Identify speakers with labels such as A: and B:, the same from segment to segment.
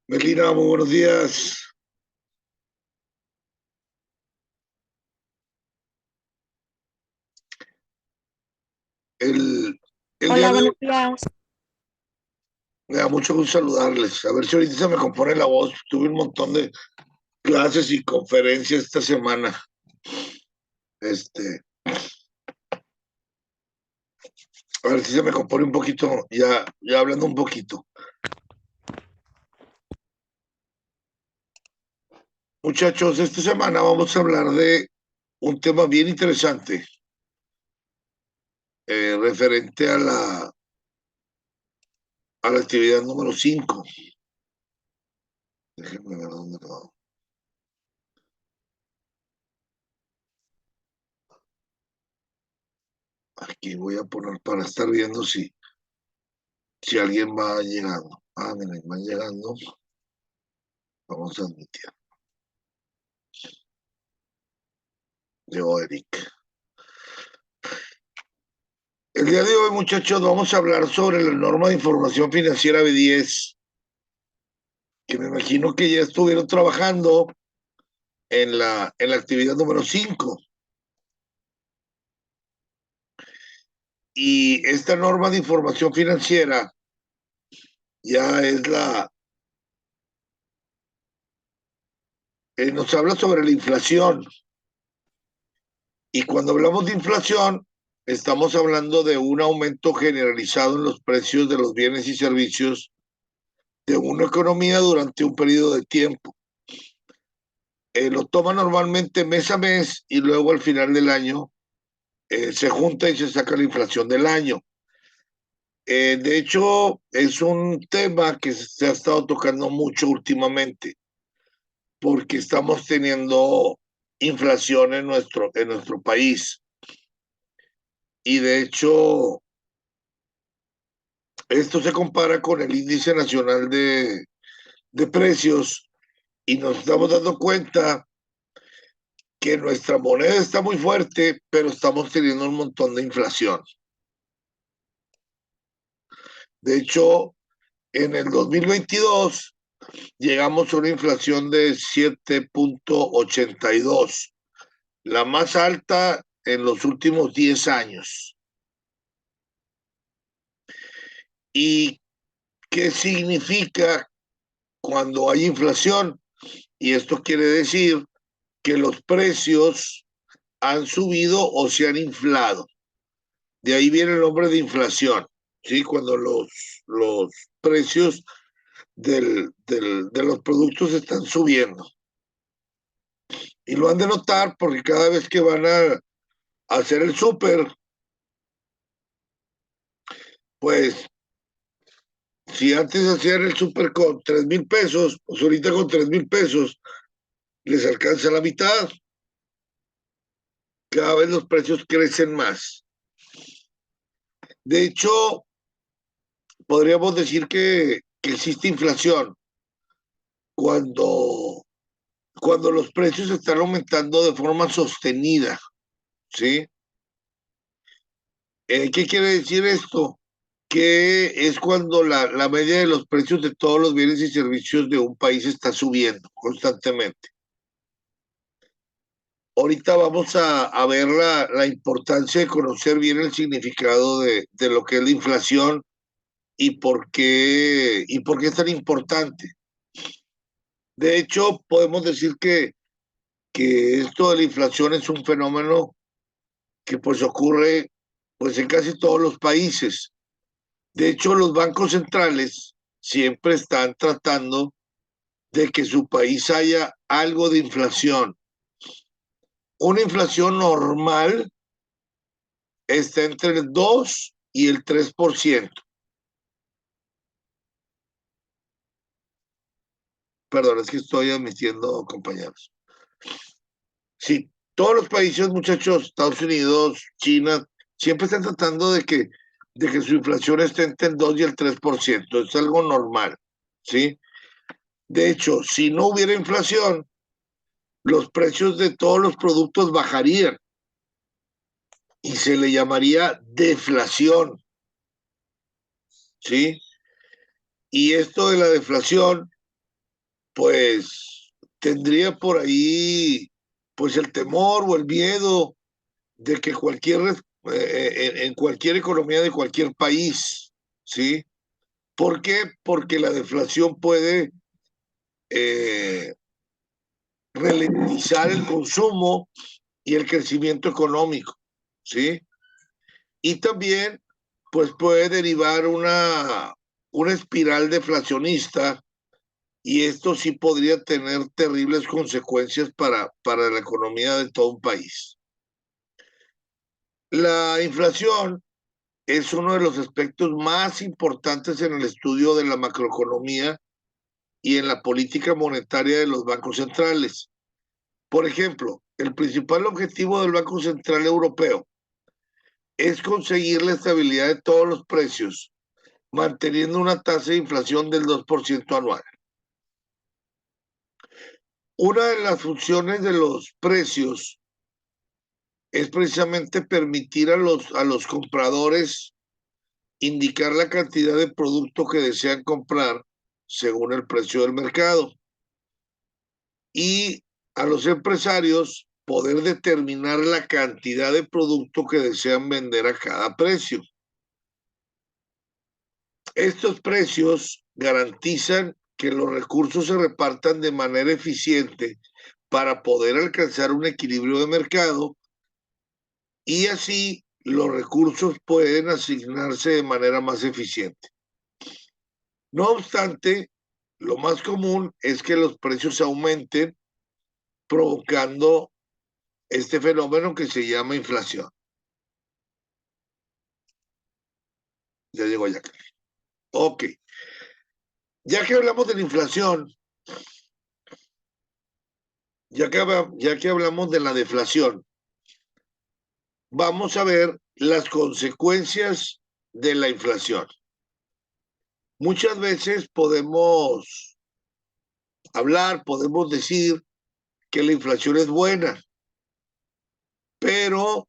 A: Melina, muy buenos días. El, el día
B: Hola,
A: de hoy
B: buenos días.
A: me da mucho gusto saludarles. A ver si ahorita se me compone la voz. Tuve un montón de clases y conferencias esta semana. Este, a ver si se me compone un poquito, ya hablando un poquito. Muchachos, esta semana vamos a hablar de un tema bien interesante, referente a la actividad número 5. Déjenme ver dónde quedó. Aquí voy a poner para estar viendo si alguien va llegando. Ah, miren, van llegando. Vamos a admitir. Llegó Eric. El día de hoy, muchachos, vamos a hablar sobre la norma de información financiera B10, que me imagino que ya estuvieron trabajando en la actividad número 5. Y esta norma de información financiera ya nos habla sobre la inflación. Y cuando hablamos de inflación, estamos hablando de un aumento generalizado en los precios de los bienes y servicios de una economía durante un periodo de tiempo. Lo toma normalmente mes a mes y luego al final del año se junta y se saca la inflación del año. De hecho, es un tema que se ha estado tocando mucho últimamente, porque estamos teniendo inflación en nuestro país. Y de hecho, esto se compara con el índice nacional de precios y nos estamos dando cuenta que nuestra moneda está muy fuerte, pero estamos teniendo un montón de inflación. De hecho, en el 2022 llegamos a una inflación de 7,82, la más alta en los últimos 10 años. ¿Y qué significa cuando hay inflación? Y esto quiere decir que los precios han subido o se han inflado. De ahí viene el nombre de inflación, ¿sí? Cuando los precios de los productos están subiendo. Y lo han de notar porque cada vez que van a hacer el súper, pues si antes hacían el súper con 3,000 pesos, pues ahorita con 3,000 pesos les alcanza la mitad. Cada vez los precios crecen más. De hecho, podríamos decir que existe inflación cuando, cuando los precios están aumentando de forma sostenida, ¿sí? ¿Qué quiere decir esto? Que es cuando la media de los precios de todos los bienes y servicios de un país está subiendo constantemente. Ahorita vamos a ver la importancia de conocer bien el significado de lo que es la inflación y por qué es tan importante. De hecho, podemos decir que esto de la inflación es un fenómeno que pues ocurre pues en casi todos los países. De hecho, los bancos centrales siempre están tratando de que su país haya algo de inflación. Una inflación normal está entre el 2 y el 3%. Perdón, es que estoy admitiendo, compañeros. Sí, todos los países, muchachos, Estados Unidos, China, siempre están tratando de que su inflación esté entre el 2 y el 3%. Es algo normal, ¿sí? De hecho, si no hubiera inflación, los precios de todos los productos bajarían y se le llamaría deflación, ¿sí? Y esto de la deflación pues tendría por ahí pues el temor o el miedo de que en cualquier economía de cualquier país, ¿sí? ¿Por qué? Porque la deflación puede eh, ralentizar el consumo y el crecimiento económico, ¿sí? Y también, pues puede derivar una espiral deflacionista y esto sí podría tener terribles consecuencias para la economía de todo un país. La inflación es uno de los aspectos más importantes en el estudio de la macroeconomía y en la política monetaria de los bancos centrales. Por ejemplo, el principal objetivo del Banco Central Europeo es conseguir la estabilidad de todos los precios, manteniendo una tasa de inflación del 2% anual. Una de las funciones de los precios es precisamente permitir a los compradores indicar la cantidad de producto que desean comprar según el precio del mercado y a los empresarios poder determinar la cantidad de producto que desean vender a cada precio. Estos precios garantizan que los recursos se repartan de manera eficiente para poder alcanzar un equilibrio de mercado y así los recursos pueden asignarse de manera más eficiente. No obstante, lo más común es que los precios aumenten, provocando este fenómeno que se llama inflación. Ya llegó ya. Ok, ya que hablamos de la inflación, ya que hablamos de la deflación, vamos a ver las consecuencias de la inflación. Muchas veces podemos hablar, podemos decir que la inflación es buena, pero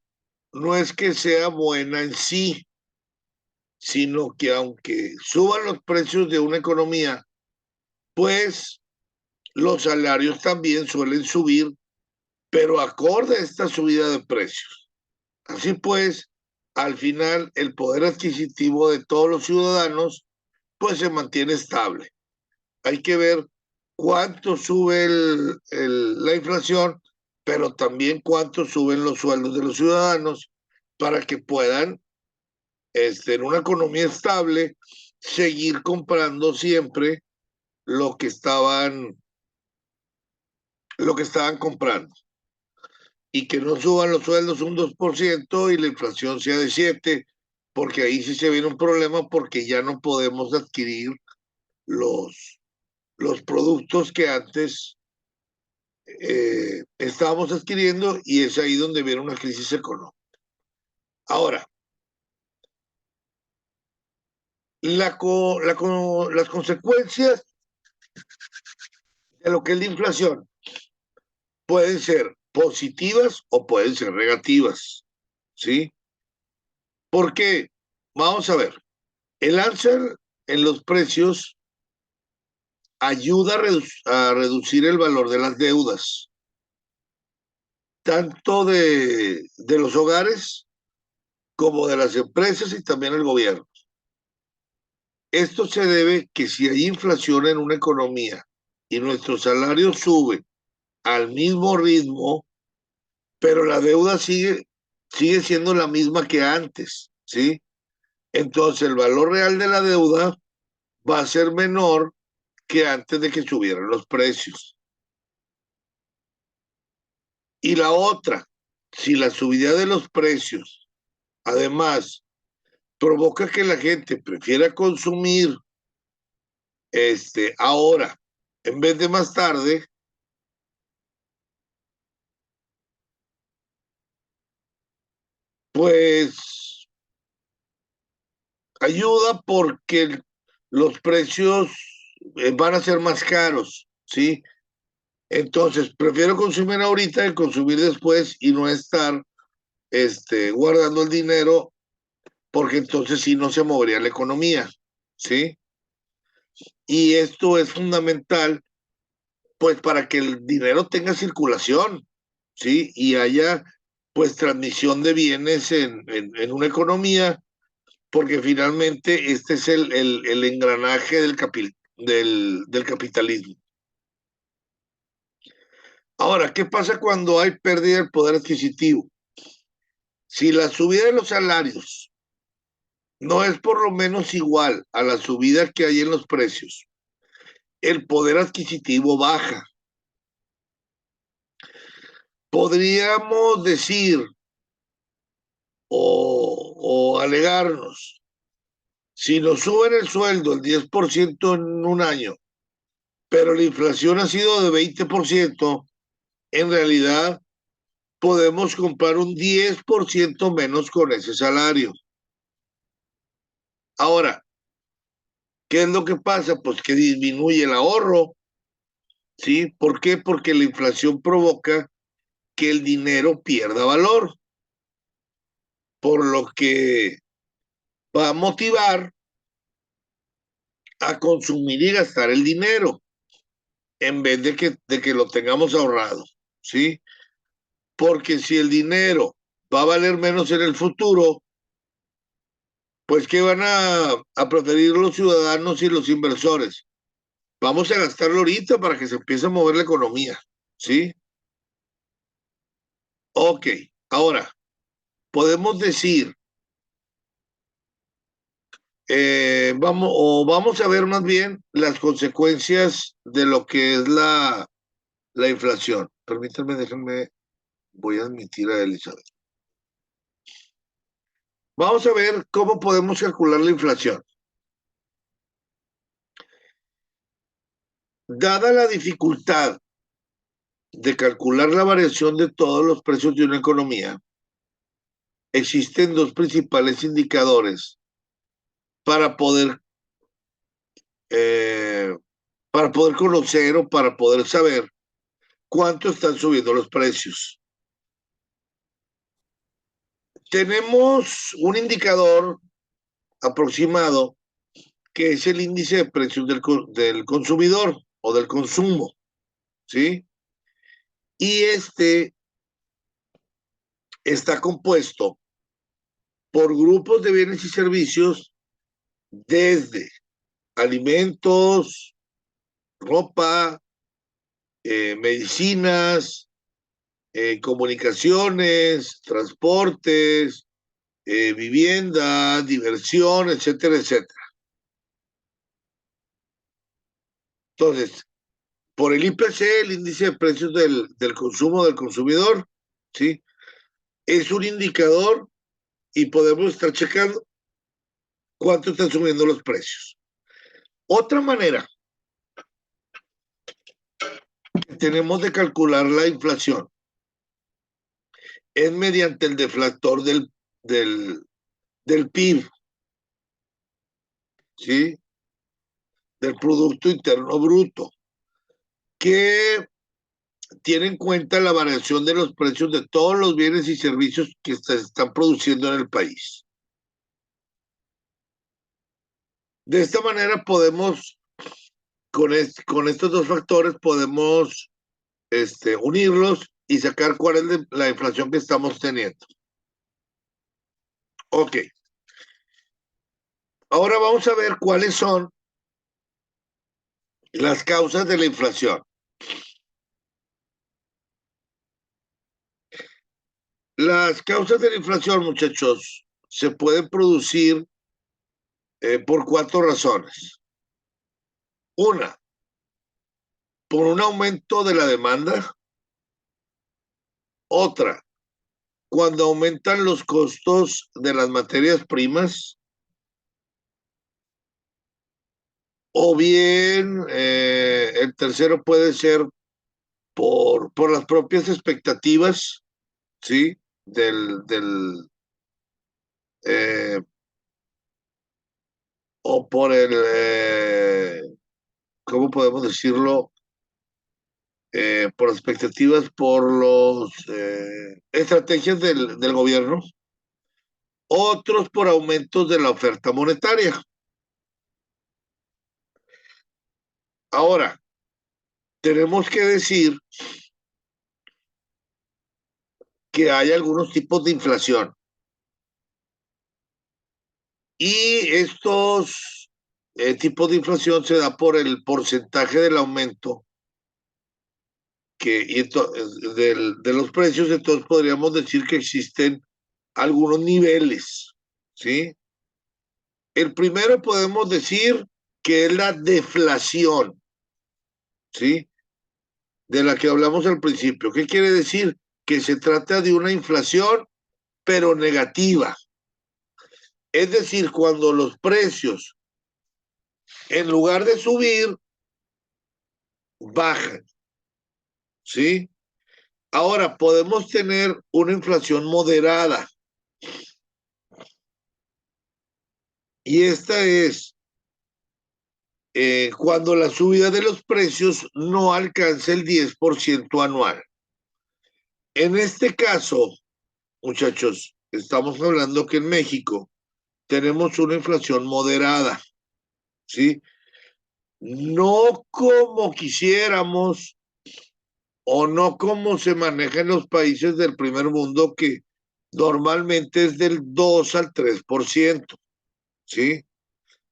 A: no es que sea buena en sí, sino que aunque suban los precios de una economía, pues los salarios también suelen subir, pero acorde a esta subida de precios. Así pues, al final el poder adquisitivo de todos los ciudadanos pues se mantiene estable. Hay que ver cuánto sube la inflación, pero también cuánto suben los sueldos de los ciudadanos para que puedan, en una economía estable, seguir comprando siempre lo que estaban, lo que estaban comprando y que no suban los sueldos un 2% y la inflación sea de 7%, porque ahí sí se viene un problema porque ya no podemos adquirir los, los productos que antes estábamos adquiriendo y es ahí donde viene una crisis económica. Ahora, las consecuencias de lo que es la inflación pueden ser positivas o pueden ser negativas, ¿sí? Porque, vamos a ver, el alza en los precios ayuda a reducir el valor de las deudas, tanto de los hogares como de las empresas y también el gobierno. Esto se debe que si hay inflación en una economía y nuestro salario sube al mismo ritmo, pero la deuda sigue siendo la misma que antes, ¿sí? Entonces el valor real de la deuda va a ser menor que antes de que subieran los precios. Y la otra, si la subida de los precios, además, provoca que la gente prefiera consumir ahora en vez de más tarde, pues ayuda porque los precios van a ser más caros, ¿sí? Entonces, prefiero consumir ahorita que consumir después y no estar guardando el dinero porque entonces sí no se movería la economía, ¿sí? Y esto es fundamental pues para que el dinero tenga circulación, ¿sí? Y haya pues transmisión de bienes en una economía, porque finalmente este es el engranaje del capitalismo. Ahora, ¿qué pasa cuando hay pérdida del poder adquisitivo? Si la subida de los salarios no es por lo menos igual a la subida que hay en los precios, el poder adquisitivo baja. Podríamos decir o alegarnos, si nos suben el sueldo el 10% en un año, pero la inflación ha sido de 20%, en realidad podemos comprar un 10% menos con ese salario. Ahora, ¿qué es lo que pasa? Pues que disminuye el ahorro, ¿sí? ¿Por qué? Porque la inflación provoca que el dinero pierda valor, por lo que va a motivar a consumir y gastar el dinero en vez de que lo tengamos ahorrado, ¿sí? Porque si el dinero va a valer menos en el futuro, pues ¿qué van a preferir los ciudadanos y los inversores? Vamos a gastarlo ahorita para que se empiece a mover la economía, ¿sí? Ok, ahora, podemos decir, vamos a ver más bien las consecuencias de lo que es la inflación. Permítanme, déjenme, voy a admitir a Elizabeth. Vamos a ver cómo podemos calcular la inflación. Dada la dificultad de calcular la variación de todos los precios de una economía, existen dos principales indicadores para poder, eh, para poder conocer o para poder saber cuánto están subiendo los precios. Tenemos un indicador aproximado que es el índice de precios del consumidor o del consumo, ¿sí? Y este está compuesto por grupos de bienes y servicios desde alimentos, ropa, medicinas, comunicaciones, transportes, vivienda, diversión, etcétera, etcétera. Entonces, por el IPC, el índice de precios del consumo del consumidor, ¿sí? Es un indicador y podemos estar checando cuánto están subiendo los precios. Otra manera que tenemos de calcular la inflación es mediante el deflactor del, del PIB, ¿sí? Del Producto Interno Bruto, que tiene en cuenta la variación de los precios de todos los bienes y servicios que se están produciendo en el país. De esta manera podemos, con estos dos factores, podemos unirlos y sacar cuál es la inflación que estamos teniendo. Ok, ahora vamos a ver cuáles son las causas de la inflación. Las causas de la inflación, muchachos, se pueden producir por cuatro razones. Una, por un aumento de la demanda. Otra, cuando aumentan los costos de las materias primas. O bien, el tercero puede ser por las propias expectativas, ¿sí? Eh, o por ¿cómo podemos decirlo? Por expectativas, por los estrategias del gobierno, otros por aumentos de la oferta monetaria. Ahora, tenemos que decir que hay algunos tipos de inflación. Y estos tipos de inflación se da por el porcentaje del aumento de los precios. Entonces podríamos decir que existen algunos niveles, ¿sí? El primero podemos decir que es la deflación, ¿sí? De la que hablamos al principio. ¿Qué quiere decir? Que se trata de una inflación, pero negativa. Es decir, cuando los precios, en lugar de subir, bajan, ¿sí? Ahora, podemos tener una inflación moderada. Y esta es cuando la subida de los precios no alcanza el 10% anual. En este caso, muchachos, estamos hablando que en México tenemos una inflación moderada, ¿sí? No como quisiéramos o no como se maneja en los países del primer mundo, que normalmente es del 2 al 3%, ¿sí?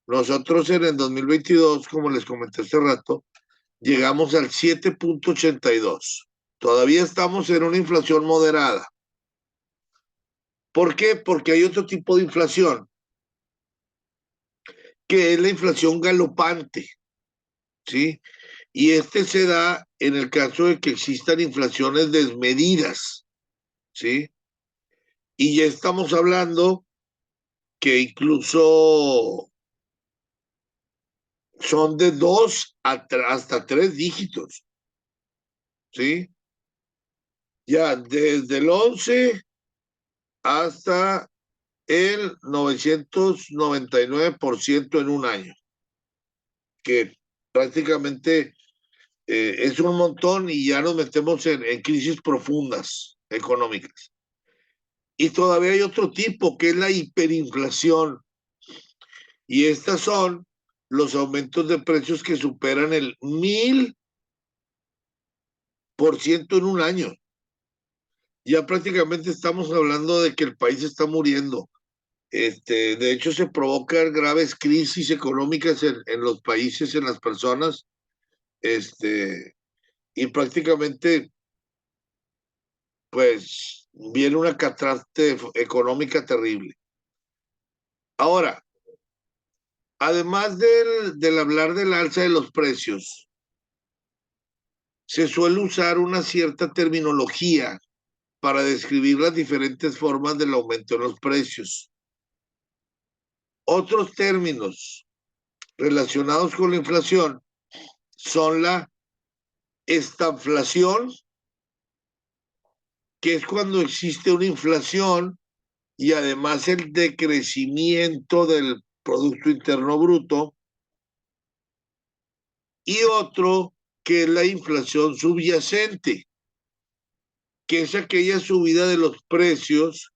A: Nosotros en el 2022, como les comenté hace rato, llegamos al 7,82. Todavía estamos en una inflación moderada. ¿Por qué? Porque hay otro tipo de inflación, que es la inflación galopante, ¿sí? Y este se da en el caso de que existan inflaciones desmedidas, ¿sí? Y ya estamos hablando que incluso son de hasta 3 dígitos, ¿sí? Ya desde el 11 hasta el 999% en un año, que prácticamente es un montón y ya nos metemos en crisis profundas económicas. Y todavía hay otro tipo, que es la hiperinflación. Y estas son los aumentos de precios que superan el 1000% en un año. Ya prácticamente estamos hablando de que el país está muriendo. De hecho, se provocan graves crisis económicas en los países, en las personas, y prácticamente, pues, viene una catástrofe económica terrible. Ahora, además del hablar del alza de los precios, se suele usar una cierta terminología para describir las diferentes formas del aumento en los precios. Otros términos relacionados con la inflación son la estanflación, que es cuando existe una inflación y además el decrecimiento del Producto Interno Bruto, y otro que es la inflación subyacente, que es aquella subida de los precios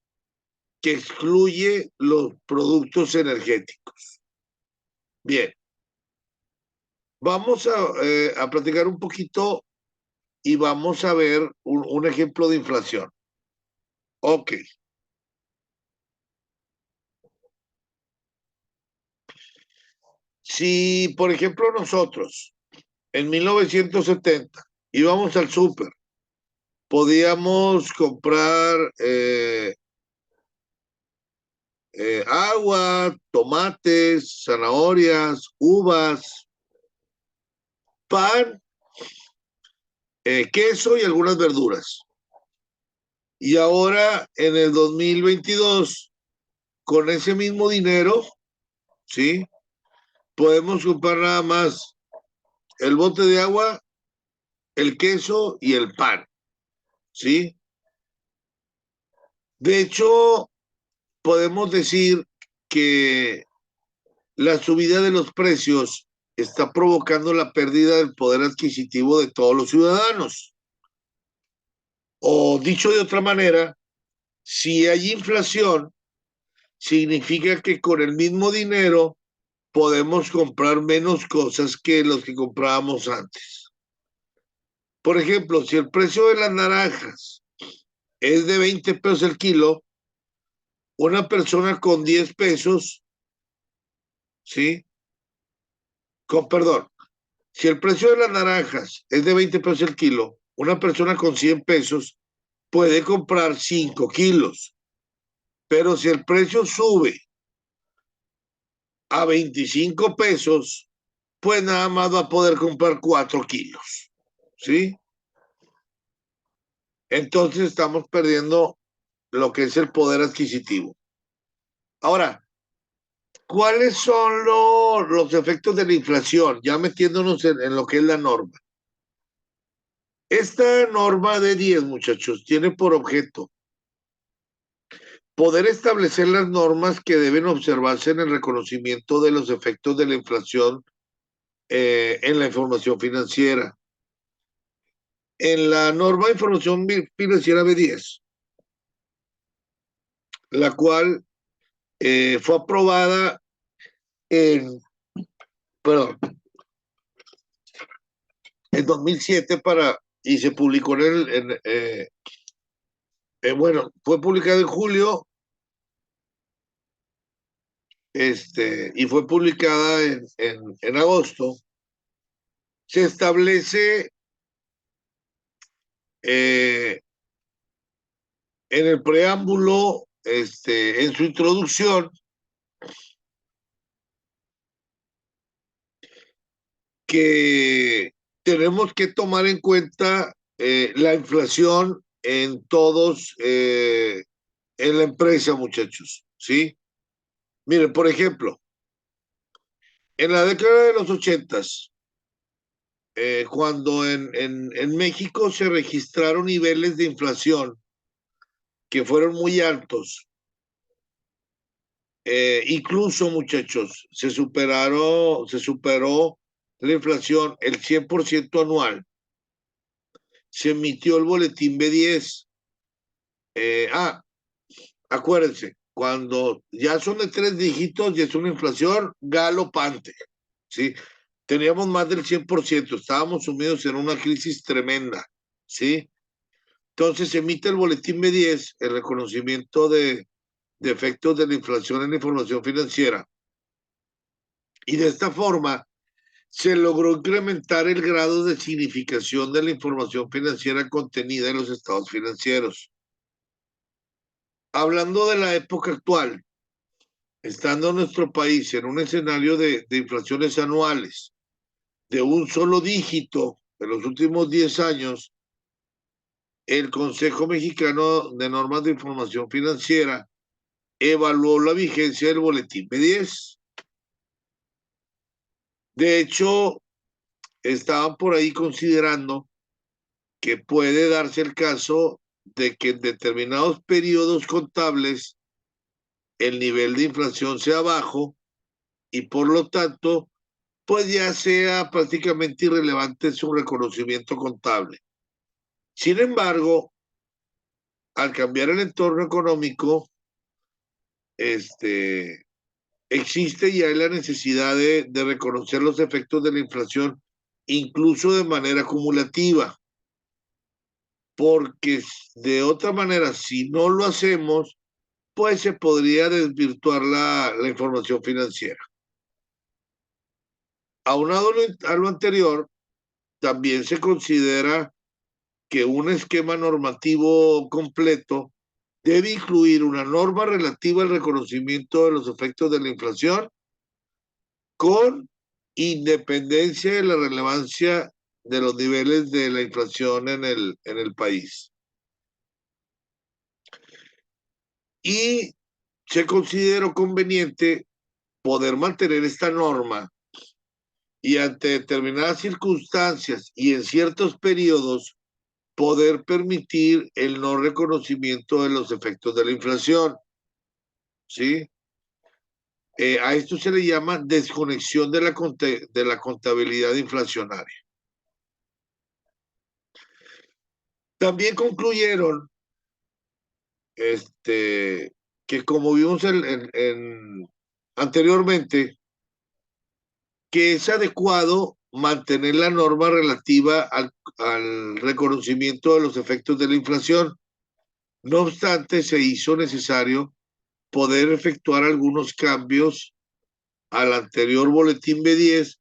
A: que excluye los productos energéticos. Bien, vamos a platicar un poquito y vamos a ver un ejemplo de inflación. Ok. Si, por ejemplo, nosotros en 1970 íbamos al súper, podíamos comprar agua, tomates, zanahorias, uvas, pan, queso y algunas verduras. Y ahora, en el 2022, con ese mismo dinero, ¿sí? Podemos comprar nada más el bote de agua, el queso y el pan, ¿sí? De hecho, podemos decir que la subida de los precios está provocando la pérdida del poder adquisitivo de todos los ciudadanos. O dicho de otra manera, si hay inflación, significa que con el mismo dinero podemos comprar menos cosas que los que comprábamos antes. Por ejemplo, si el precio de las naranjas es de 20 pesos el kilo, una persona con 10 pesos, ¿sí? Perdón, si el precio de las naranjas es de 20 pesos el kilo, una persona con 100 pesos puede comprar 5 kilos. Pero si el precio sube a 25 pesos, pues nada más va a poder comprar 4 kilos. ¿Sí? Entonces estamos perdiendo lo que es el poder adquisitivo. Ahora, ¿cuáles son los efectos de la inflación? Ya metiéndonos en lo que es la norma. Esta norma de 10, muchachos, tiene por objeto poder establecer las normas que deben observarse en el reconocimiento de los efectos de la inflación en la información financiera. En la norma de información financiera B10, la cual fue aprobada en, perdón, en 2007 y se publicó bueno, fue publicado en julio y fue publicada en agosto. Se establece eh, en el preámbulo, en su introducción, que tenemos que tomar en cuenta la inflación en todos, en la empresa, muchachos, ¿sí? Miren, por ejemplo, en la década de los ochentas, cuando en México se registraron niveles de inflación que fueron muy altos, incluso, muchachos, se superó la inflación el 100% anual. Se emitió el boletín B10. Eh, ah, Acuérdense, cuando ya son de 3 dígitos y es una inflación galopante, ¿sí? Teníamos más del 100%, estábamos sumidos en una crisis tremenda, ¿sí? Entonces se emite el boletín B10, el reconocimiento de efectos de la inflación en la información financiera, y de esta forma se logró incrementar el grado de significación de la información financiera contenida en los estados financieros. Hablando de la época actual, estando nuestro país en un escenario de inflaciones anuales de un solo dígito en los últimos 10 años, el Consejo Mexicano de Normas de Información Financiera evaluó la vigencia del boletín B10. De hecho, estaban por ahí considerando que puede darse el caso de que en determinados periodos contables el nivel de inflación sea bajo y por lo tanto, pues ya sea prácticamente irrelevante su reconocimiento contable. Sin embargo, al cambiar el entorno económico, existe ya la necesidad de reconocer los efectos de la inflación, incluso de manera acumulativa, porque de otra manera, si no lo hacemos, pues se podría desvirtuar la información financiera. Aunado a lo anterior, también se considera que un esquema normativo completo debe incluir una norma relativa al reconocimiento de los efectos de la inflación con independencia de la relevancia de los niveles de la inflación en el país. Y se consideró conveniente poder mantener esta norma y ante determinadas circunstancias y en ciertos periodos poder permitir el no reconocimiento de los efectos de la inflación. ¿Sí? A esto se le llama desconexión de la contabilidad inflacionaria. También concluyeron que como vimos anteriormente, que es adecuado mantener la norma relativa al reconocimiento de los efectos de la inflación. No obstante, se hizo necesario poder efectuar algunos cambios al anterior boletín B10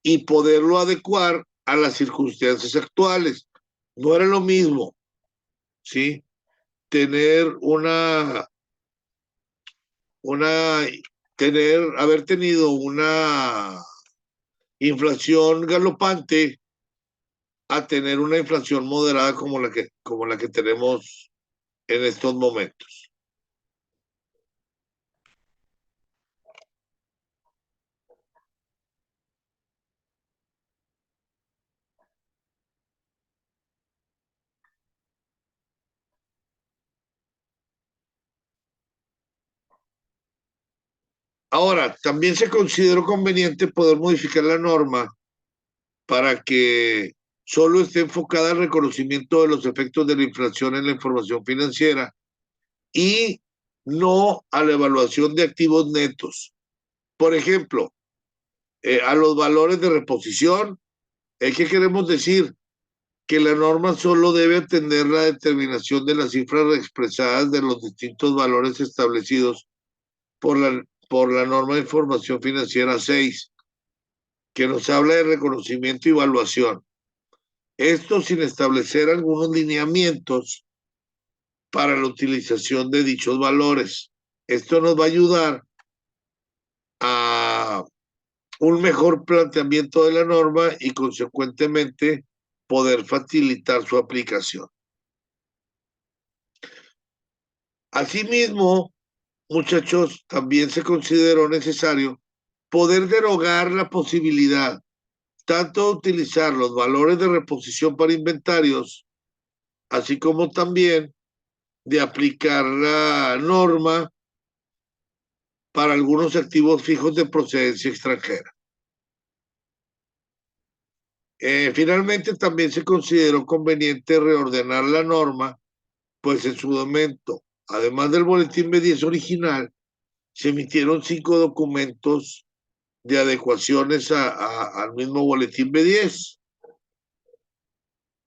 A: y poderlo adecuar a las circunstancias actuales. No era lo mismo, ¿sí? Tener una, haber tenido una inflación galopante a tener una inflación moderada como la que tenemos en estos momentos. Ahora, también se consideró conveniente poder modificar la norma para que solo esté enfocada al reconocimiento de los efectos de la inflación en la información financiera y no a la evaluación de activos netos. Por ejemplo, a los valores de reposición, ¿qué queremos decir? Que la norma solo debe atender la determinación de las cifras expresadas de los distintos valores establecidos por la norma de información financiera 6, que nos habla de reconocimiento y evaluación. Esto sin establecer algunos lineamientos para la utilización de dichos valores. Esto nos va a ayudar a un mejor planteamiento de la norma y consecuentemente poder facilitar su aplicación. Asimismo, muchachos, también se consideró necesario poder derogar la posibilidad tanto de utilizar los valores de reposición para inventarios, así como también de aplicar la norma para algunos activos fijos de procedencia extranjera. Finalmente, también se consideró conveniente reordenar la norma, pues en su momento, además del boletín B10 original, se emitieron 5 documentos de adecuaciones al mismo boletín B10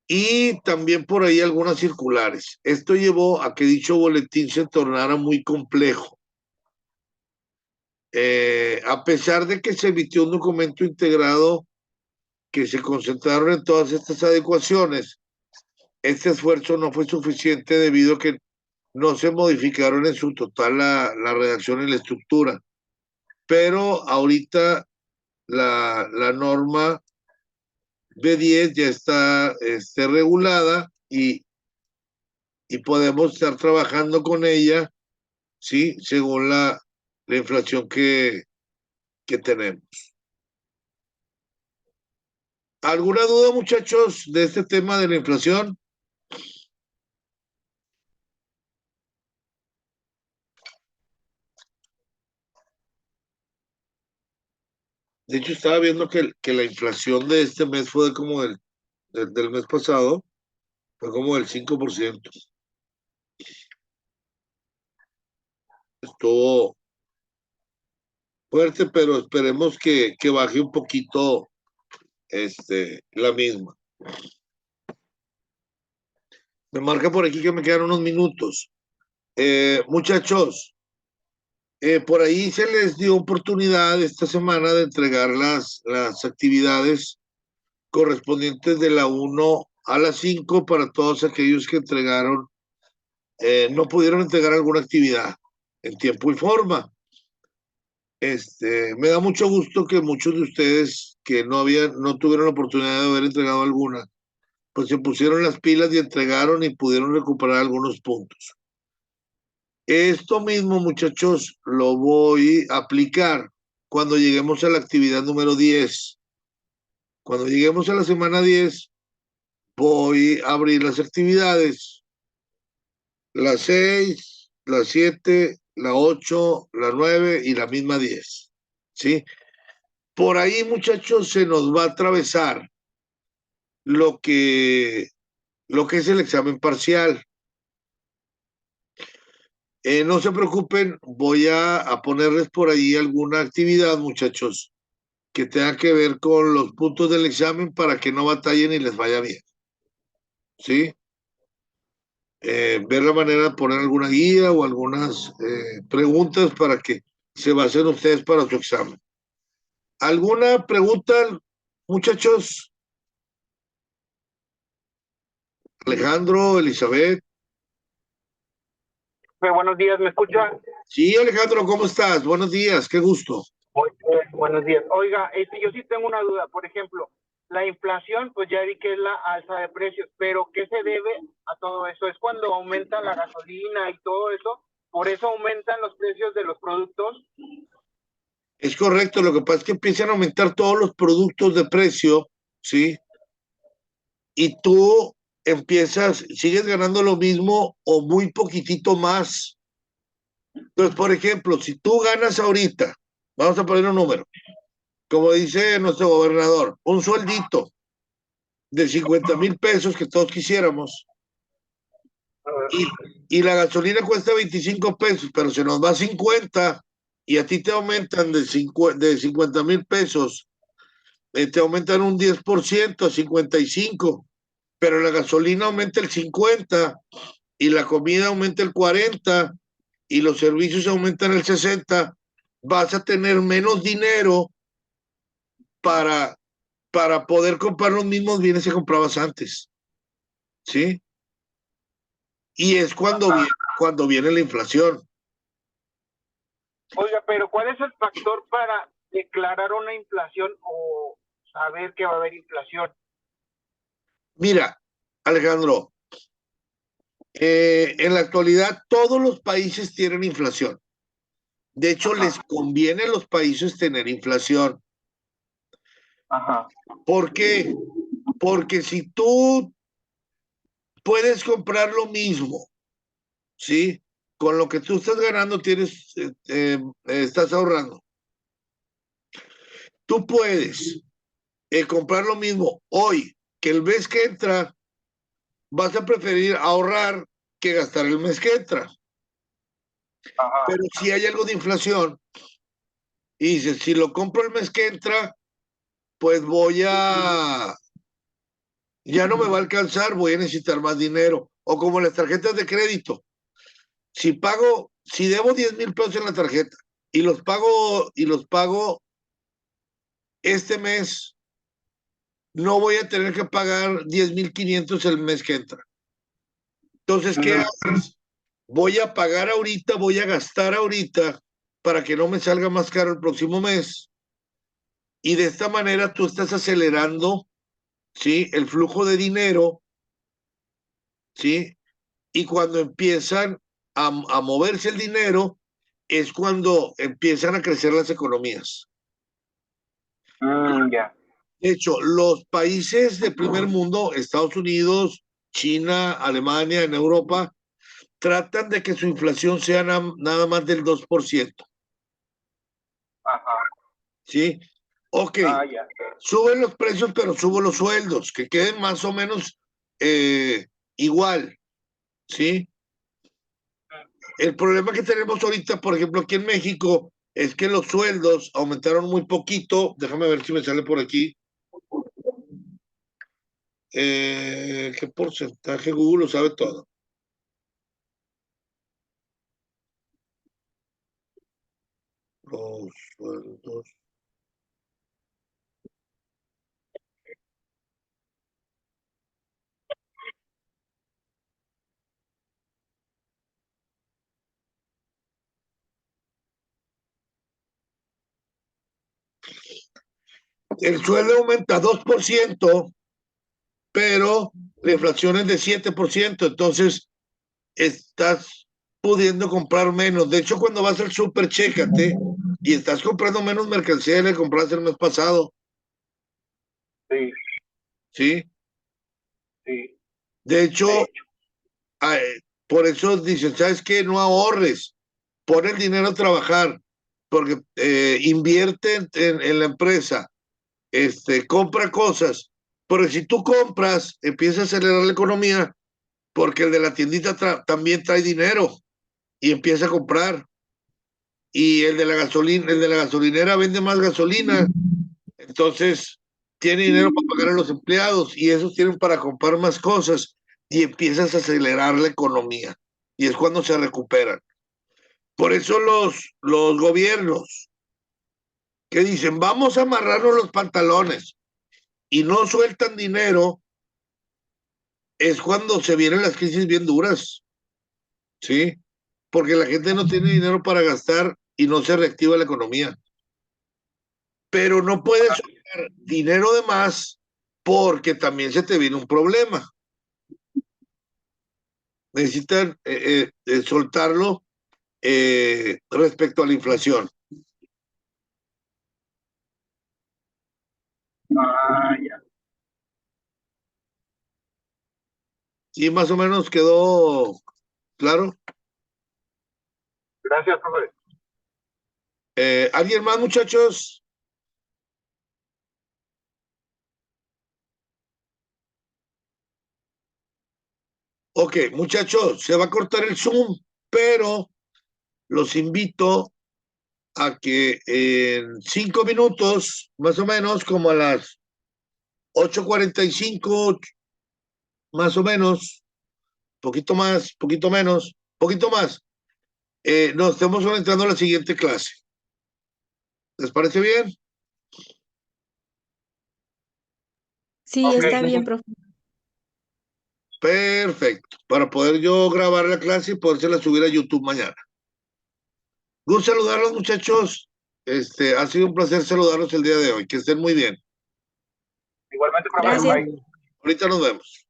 A: y también por ahí algunas circulares. Esto llevó a que dicho boletín se tornara muy complejo. A pesar de que se emitió un documento integrado que se concentraron en todas estas adecuaciones, este esfuerzo no fue suficiente debido a que no se modificaron en su total la redacción y la estructura. Pero ahorita la norma B10 ya está regulada y podemos estar trabajando con ella, ¿sí? Según la inflación que tenemos. ¿Alguna duda, muchachos, de este tema de la inflación? De hecho, estaba viendo que la inflación de este mes fue como del mes pasado, fue como del 5%. Estuvo fuerte, pero esperemos que baje un poquito la misma. Me marca por aquí que me quedan unos minutos. Muchachos, por ahí se les dio oportunidad esta semana de entregar las actividades correspondientes de la 1 a la 5 para todos aquellos que entregaron, no pudieron entregar alguna actividad en tiempo y forma. Me da mucho gusto que muchos de ustedes que no tuvieron la oportunidad de haber entregado alguna, pues se pusieron las pilas y entregaron y pudieron recuperar algunos puntos. Esto mismo, muchachos, lo voy a aplicar cuando lleguemos a la actividad número 10. Cuando lleguemos a la semana 10, voy a abrir las actividades. La 6, la 7, la 8, la 9 y la misma 10. ¿Sí? Por ahí, muchachos, se nos va a atravesar lo que, lo que es el examen parcial. No se preocupen, voy a ponerles por ahí alguna actividad, muchachos, que tenga que ver con los puntos del examen para que no batallen y les vaya bien, ¿sí? Ver la manera de poner alguna guía o algunas preguntas para que se basen ustedes para su examen. ¿Alguna pregunta, muchachos? Alejandro, Elizabeth.
B: Buenos días, ¿me escucha?
A: Sí, Alejandro, ¿cómo estás? Buenos días, qué gusto.
B: Buenos días. Oiga, yo sí tengo una duda. Por ejemplo, la inflación, pues ya vi que es la alza de precios, pero ¿qué se debe a todo eso? ¿Es cuando aumenta la gasolina y todo eso? ¿Por eso aumentan los precios de los productos?
A: Es correcto, lo que pasa es que empiezan a aumentar todos los productos de precio, ¿sí? Y tú empiezas, sigues ganando lo mismo o muy poquitito más. Entonces, por ejemplo, si tú ganas ahorita, vamos a poner un número, como dice nuestro gobernador, un sueldito de 50,000 pesos que todos quisiéramos, y, y la gasolina cuesta 25 pesos, pero se nos va 50 y a ti te aumentan de 50,000 pesos, te aumentan un 10% a 55, pero la gasolina aumenta el 50 y la comida aumenta el 40 y los servicios aumentan el 60, vas a tener menos dinero para, para poder comprar los mismos bienes que comprabas antes, ¿sí? Y es cuando viene la inflación.
B: Oiga, pero ¿cuál es el factor para declarar una inflación o saber que va a haber inflación?
A: Mira, Alejandro, en la actualidad todos los países tienen inflación. De hecho, les
B: Ajá,
A: conviene a los países tener inflación.
B: ajá,
A: ¿Por qué? Porque si tú puedes comprar lo mismo, ¿sí? Con lo que tú estás ganando, estás ahorrando. Tú puedes comprar lo mismo hoy que el mes que entra, vas a preferir ahorrar que gastar el mes que entra.
B: ajá.
A: Pero si hay algo de inflación y dices, si lo compro el mes que entra, pues ya no me va a alcanzar, voy a necesitar más dinero. O como las tarjetas de crédito. Si debo 10,000 pesos en la tarjeta y los pago este mes, no voy a tener que pagar 10,500 el mes que entra. Entonces, ¿qué
B: Ujú.
A: haces? Voy a pagar ahorita, voy a gastar ahorita para que no me salga más caro el próximo mes. Y de esta manera tú estás acelerando, ¿sí? El flujo de dinero, ¿sí? Y cuando empiezan a moverse el dinero, es cuando empiezan a crecer las economías.
B: Ya.
A: De hecho, los países de primer mundo, Estados Unidos, China, Alemania, en Europa, tratan de que su inflación sea nada más del 2%.
B: Ajá.
A: ¿Sí? Ok,
B: Ah, ya.
A: suben los precios, pero suben los sueldos, que queden más o menos eh, igual, ¿sí? El problema que tenemos ahorita, por ejemplo, aquí en México, es que los sueldos aumentaron muy poquito. Déjame ver si me sale por aquí. ¿Qué porcentaje? Google lo sabe todo. Los sueldos. El sueldo aumenta 2%, pero la inflación es de 7%. Entonces estás pudiendo comprar menos. De hecho, cuando vas al súper, chécate y estás comprando menos mercancía que le compraste el mes pasado,
B: Sí,
A: ¿sí?
B: sí,
A: De
B: de
A: hecho,
B: hecho.
A: por eso dicen, ¿sabes qué? No ahorres, pon el dinero a trabajar, porque invierte en la empresa, compra cosas, porque si tú compras, empieza a acelerar la economía, porque el de la tiendita también trae dinero y empieza a comprar. Y el de la gasolina, el de la gasolinera vende más gasolina Entonces, tiene dinero para pagar a los empleados y esos tienen para comprar más cosas y empiezas a acelerar la economía. Y es cuando se recuperan. Por eso los gobiernos que dicen, vamos a amarrarnos los pantalones y no sueltan dinero, es cuando se vienen las crisis bien duras, ¿sí? Porque la gente no tiene dinero para gastar y no se reactiva la economía. Pero no puedes soltar dinero de más porque también se te viene un problema. Necesitan soltarlo respecto a la inflación.
B: Ah, ya.
A: ¿Sí más o menos quedó claro?
B: Gracias, profe.
A: ¿Alguien más, muchachos? Ok, muchachos, se va a cortar el Zoom, pero los invito a que en 5 minutos, más o menos, como a las 8:45, más o menos, poquito más, poquito menos, poquito más, nos estemos conectando a la siguiente clase. ¿Les parece bien?
C: Sí,
B: Ok.
C: está bien, profe.
A: Perfecto. Para poder yo grabar la clase y podérsela subir a YouTube mañana. Gusto saludarlos, muchachos. Ha sido un placer saludarlos el día de hoy. Que estén muy bien.
B: Igualmente, profe.
C: Gracias.
B: Bye.
A: Ahorita nos vemos.